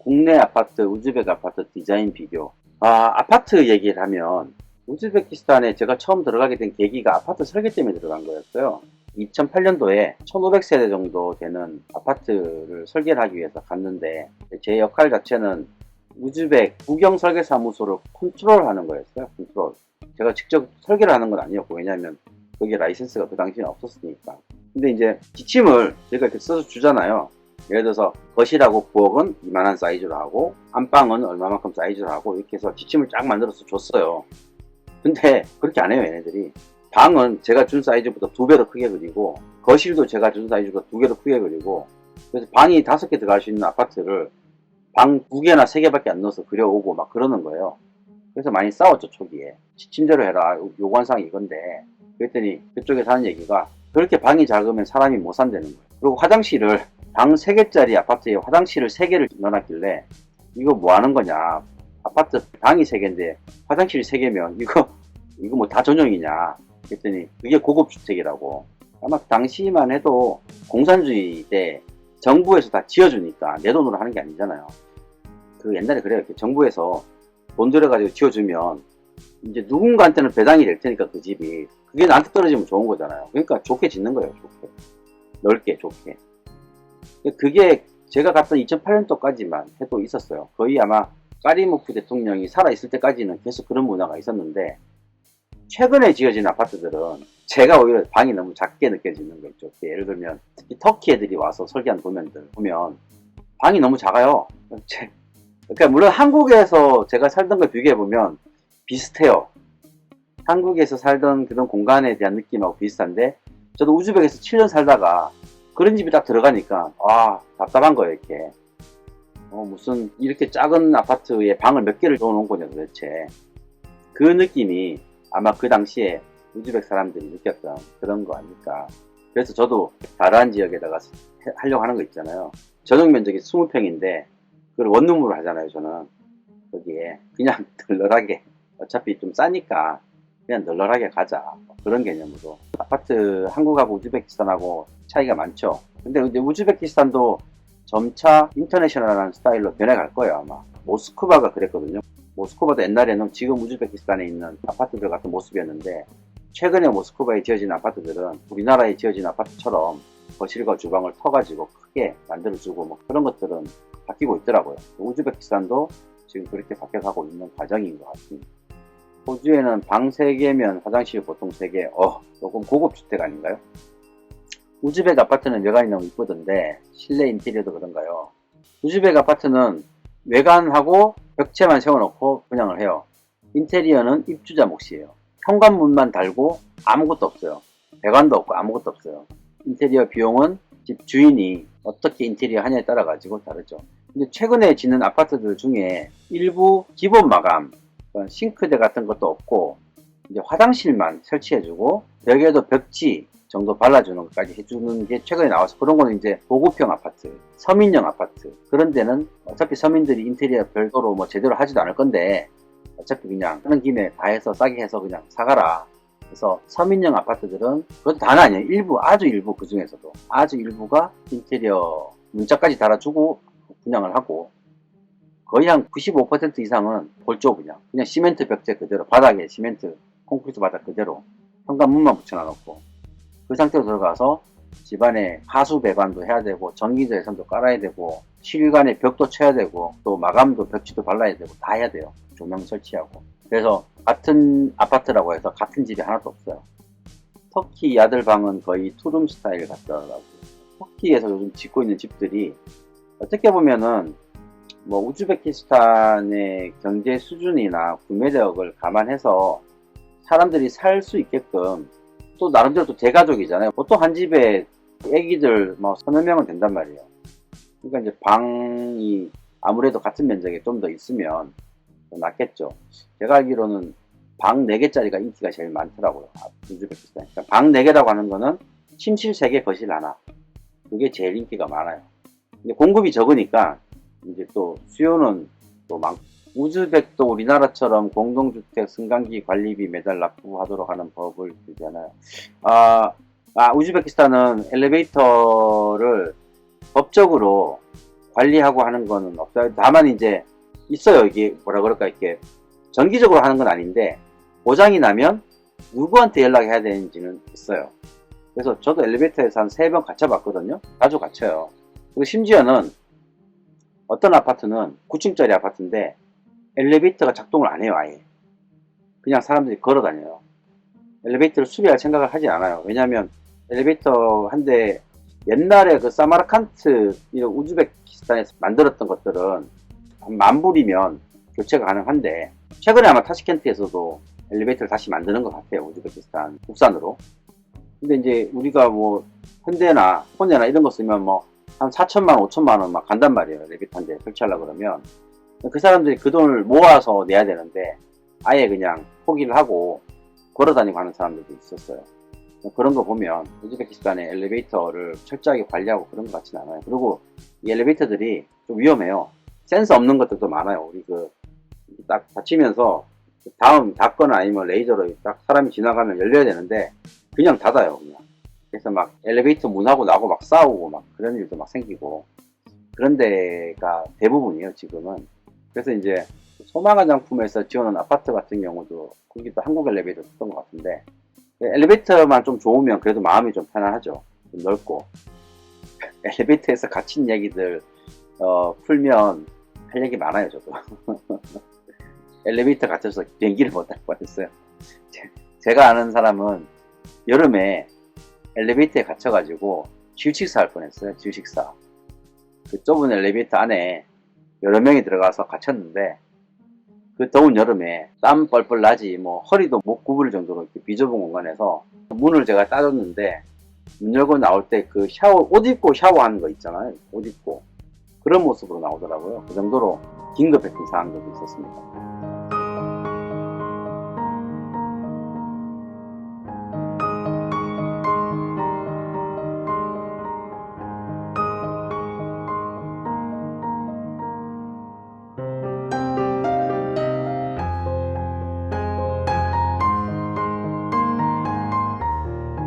국내 아파트, 우즈벡 아파트 디자인 비교. 아파트 얘기를 하면 우즈베키스탄에 제가 처음 들어가게 된 계기가 아파트 설계 때문에 들어간 거였어요. 2008년도에 1500세대 정도 되는 아파트를 설계를 하기 위해서 갔는데 제 역할 자체는 우즈벡 국영 설계사무소를 컨트롤하는 거였어요. 컨트롤. 제가 직접 설계를 하는 건 아니었고, 왜냐하면 거기에 라이센스가 그 당시에는 없었으니까. 근데 이제 지침을 저희가 이렇게 써서 주잖아요. 예를 들어서 거실하고 부엌은 이만한 사이즈로 하고 안방은 얼마만큼 사이즈로 하고 이렇게 해서 지침을 쫙 만들어서 줬어요. 근데 그렇게 안 해요, 얘네들이. 방은 제가 준 사이즈보다 2배로 크게 그리고 거실도 제가 준 사이즈보다 2개로 크게 그리고, 그래서 방이 5개 들어갈 수 있는 아파트를 방 2개나 3개밖에 안 넣어서 그려오고 막 그러는 거예요. 그래서 많이 싸웠죠, 초기에. 지침대로 해라, 요구한사항이 이건데. 그랬더니 그쪽에서 하는 얘기가 그렇게 방이 작으면 사람이 못 산다는 거예요. 그리고 화장실을 방 3개짜리 아파트에 화장실을 3개를 넣어놨길래 이거 뭐 하는 거냐, 아파트 방이 3개인데 화장실이 3개면 이거 뭐 다 전용이냐 그랬더니 그게 고급주택이라고. 아마 그 당시만 해도 공산주의 때 정부에서 다 지어주니까 내 돈으로 하는 게 아니잖아요. 그 옛날에 그래요. 정부에서 돈 들여가지고 지어주면 이제 누군가한테는 배당이 될 테니까 그 집이, 그게 나한테 떨어지면 좋은 거잖아요. 그러니까 좋게 짓는 거예요. 좋게, 넓게, 좋게. 그게 제가 갔던 2008년도까지만 해도 있었어요. 거의 아마 까리무프 대통령이 살아있을 때까지는 계속 그런 문화가 있었는데, 최근에 지어진 아파트들은 제가 오히려 방이 너무 작게 느껴지는 거 있죠. 예를 들면 특히 터키 애들이 와서 설계한 도면들 보면 방이 너무 작아요. 그러니까 물론 한국에서 제가 살던 걸 비교해보면 비슷해요. 한국에서 살던 그런 공간에 대한 느낌하고 비슷한데, 저도 우즈벡에서 7년 살다가 그런 집이 딱 들어가니까 답답한 거예요. 이렇게 무슨 이렇게 작은 아파트에 방을 몇 개를 넣어놓은 거냐 도대체. 그 느낌이 아마 그 당시에 우즈벡 사람들이 느꼈던 그런 거 아닐까. 그래서 저도 다른 지역에다가 하려고 하는 거 있잖아요. 전용 면적이 20평인데 그걸 원룸으로 하잖아요. 저는 거기에 그냥 널널하게, 어차피 좀 싸니까 그냥 널널하게 가자, 그런 개념으로. 아파트 한국하고 우즈베키스탄하고 차이가 많죠. 근데 이제 우즈베키스탄도 점차 인터내셔널한 스타일로 변해갈 거예요. 아마 모스크바가 그랬거든요. 모스크바도 옛날에는 지금 우즈베키스탄에 있는 아파트들 같은 모습이었는데, 최근에 모스크바에 지어진 아파트들은 우리나라에 지어진 아파트처럼 거실과 주방을 터가지고 크게 만들어주고 뭐 그런 것들은 바뀌고 있더라고요. 우즈베키스탄도 지금 그렇게 바뀌어가고 있는 과정인 것 같습니다. 호주에는 방 3개면 화장실 보통 3개. 조금 고급 주택 아닌가요? 우즈벡 아파트는 외관이 너무 이쁘던데 실내 인테리어도 그런가요? 우즈벡 아파트는 외관하고 벽체만 세워놓고 분양을 해요. 인테리어는 입주자 몫이에요. 현관문만 달고 아무것도 없어요. 배관도 없고 아무것도 없어요. 인테리어 비용은 집 주인이 어떻게 인테리어 하냐에 따라 가지고 다르죠. 근데 최근에 짓는 아파트들 중에 일부 기본 마감, 싱크대 같은 것도 없고 이제 화장실만 설치해주고 벽에도 벽지 정도 발라주는 것까지 해주는 게 최근에 나와서, 그런 거는 이제 고급형 아파트, 서민형 아파트, 그런 데는 어차피 서민들이 인테리어 별도로 뭐 제대로 하지도 않을 건데 어차피 그냥 하는 김에 다 해서 싸게 해서 그냥 사가라. 그래서 서민형 아파트들은, 그것도 다는 아니에요. 일부, 아주 일부, 그 중에서도 아주 일부가 인테리어 문짝까지 달아주고 분양을 하고, 거의 한 95% 이상은 골조 그냥 시멘트 벽체 그대로, 바닥에 시멘트 콘크리트 바닥 그대로 현관문만 붙여놔놓고 그 상태로 들어가서 집안에 하수 배관도 해야 되고 전기조 예선도 깔아야 되고 실관에 벽도 쳐야 되고 또 마감도 벽지도 발라야 되고 다 해야 돼요. 조명 설치하고. 그래서 같은 아파트라고 해서 같은 집이 하나도 없어요. 터키 야들방은 거의 투룸 스타일 같더라고요. 터키에서 요즘 짓고 있는 집들이 어떻게 보면은 뭐 우즈베키스탄의 경제 수준이나 구매력을 감안해서 사람들이 살 수 있게끔, 또 나름대로 또 대가족이잖아요. 보통 한 집에 애기들 뭐 서너 명은 된단 말이에요. 그러니까 이제 방이 아무래도 같은 면적에 좀 더 있으면 더 낫겠죠. 제가 알기로는 방 4개짜리가 인기가 제일 많더라고요. 우즈베키스탄. 그러니까 방 4개라고 하는 거는 침실 3개, 거실 하나. 그게 제일 인기가 많아요. 근데 공급이 적으니까 이제 또 수요는 또 많고, 우즈벡도 우리나라처럼 공동주택 승강기 관리비 매달 납부하도록 하는 법을 들잖아요. 우즈베키스탄은 엘리베이터를 법적으로 관리하고 하는 거는 없어요. 다만 이제 있어요. 이게 뭐라 그럴까, 이렇게 정기적으로 하는 건 아닌데 고장이 나면 누구한테 연락해야 되는지는 있어요. 그래서 저도 엘리베이터에서 한 3번 갇혀봤거든요. 자주 갇혀요. 그리고 심지어는 어떤 아파트는 9층짜리 아파트인데 엘리베이터가 작동을 안 해요. 아예 그냥 사람들이 걸어 다녀요. 엘리베이터를 수리할 생각을 하지 않아요. 왜냐하면 엘리베이터 한 대 옛날에 그 사마르칸트 이런 우즈베키스탄에서 만들었던 것들은 한 10,000불이면 교체가 가능한데 최근에 아마 타시켄트에서도 엘리베이터를 다시 만드는 것 같아요. 우즈베키스탄 국산으로. 근데 이제 우리가 뭐 현대나 호네나 이런 거 쓰면 뭐 한 4천만 원, 5천만 원 막 간단 말이에요. 엘리베이터 한 대 설치하려고 그러면. 그 사람들이 그 돈을 모아서 내야 되는데 아예 그냥 포기를 하고 걸어다니고 하는 사람들도 있었어요. 그런 거 보면 우즈베키스탄의 엘리베이터를 철저하게 관리하고 그런 것 같지는 않아요. 그리고 이 엘리베이터들이 좀 위험해요. 센서 없는 것들도 많아요. 우리 그 딱 닫히면서 다음 닫거나 아니면 레이저로 딱 사람이 지나가면 열려야 되는데 그냥 닫아요. 그냥. 그래서 막 엘리베이터 문하고 나고 막 싸우고 막 그런 일도 막 생기고 그런 데가 대부분이에요. 지금은. 그래서 이제 소망화장품에서 지원하는 아파트 같은 경우도 거기도 한국 엘리베이터 썼던 것 같은데 엘리베이터만 좀 좋으면 그래도 마음이 좀 편안하죠. 좀 넓고 엘리베이터에서 갇힌 얘기들 풀면 할 얘기 많아요. 저도 엘리베이터 갇혀서 비행기를 못 탈 뻔했어요. 제가 아는 사람은 여름에 엘리베이터에 갇혀가지고 질식사 할 뻔했어요. 질식사. 그 좁은 엘리베이터 안에 여러 명이 들어가서 갇혔는데 그 더운 여름에 땀 뻘뻘 나지 뭐 허리도 못 구부릴 정도로 이렇게 비좁은 공간에서 문을 제가 따줬는데 문 열고 나올 때 그 샤워 옷 입고 샤워하는 거 있잖아요. 옷 입고 그런 모습으로 나오더라고요. 그 정도로 긴급했던 상황들도 있었습니다.